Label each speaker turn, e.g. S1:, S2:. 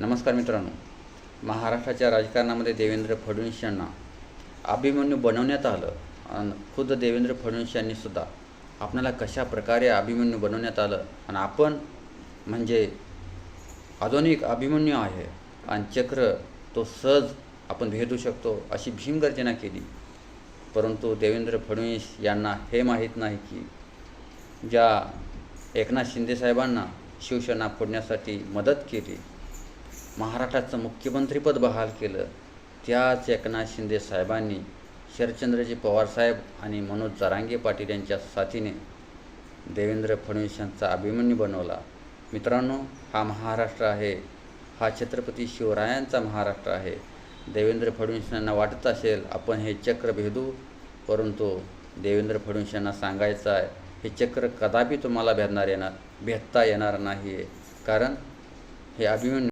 S1: नमस्कार मित्रांनो, महाराष्ट्राच्या राजकारणामध्ये देवेंद्र फडणवीस यांना अभिमन्यू बनवण्यात आलं आणि खुद्द देवेंद्र फडणवीस यांनी सुद्धा आपल्याला कशा प्रकारे अभिमन्यू बनवण्यात आलं आणि आपण म्हणजे आधुनिक अभिमन्यू आहे आणि चक्र तो सहज आपण भेदू शकतो अशी भीमगर्जना केली. परंतु देवेंद्र फडणवीस यांना हे माहीत नाही की ज्या एकनाथ शिंदे साहेबांना शिवसेना फोडण्यासाठी मदत केली, महाराष्ट्राचं मुख्यमंत्रीपद बहाल केलं, त्याच एकनाथ शिंदे साहेबांनी शरदचंद्रजी पवारसाहेब आणि मनोज जरांगे पाटील यांच्या साथीने देवेंद्र फडणवीस यांचा अभिमन्यू बनवला. मित्रांनो, हा महाराष्ट्र आहे, हा छत्रपती शिवरायांचा महाराष्ट्र आहे. देवेंद्र फडणवीस यांना वाटत असेल आपण हे चक्र भेदू, परंतु देवेंद्र फडणवीस यांना सांगायचं आहे हे चक्र कदापि तुम्हाला भेदता येणार नाही आहे. कारण हे अभिमन्यू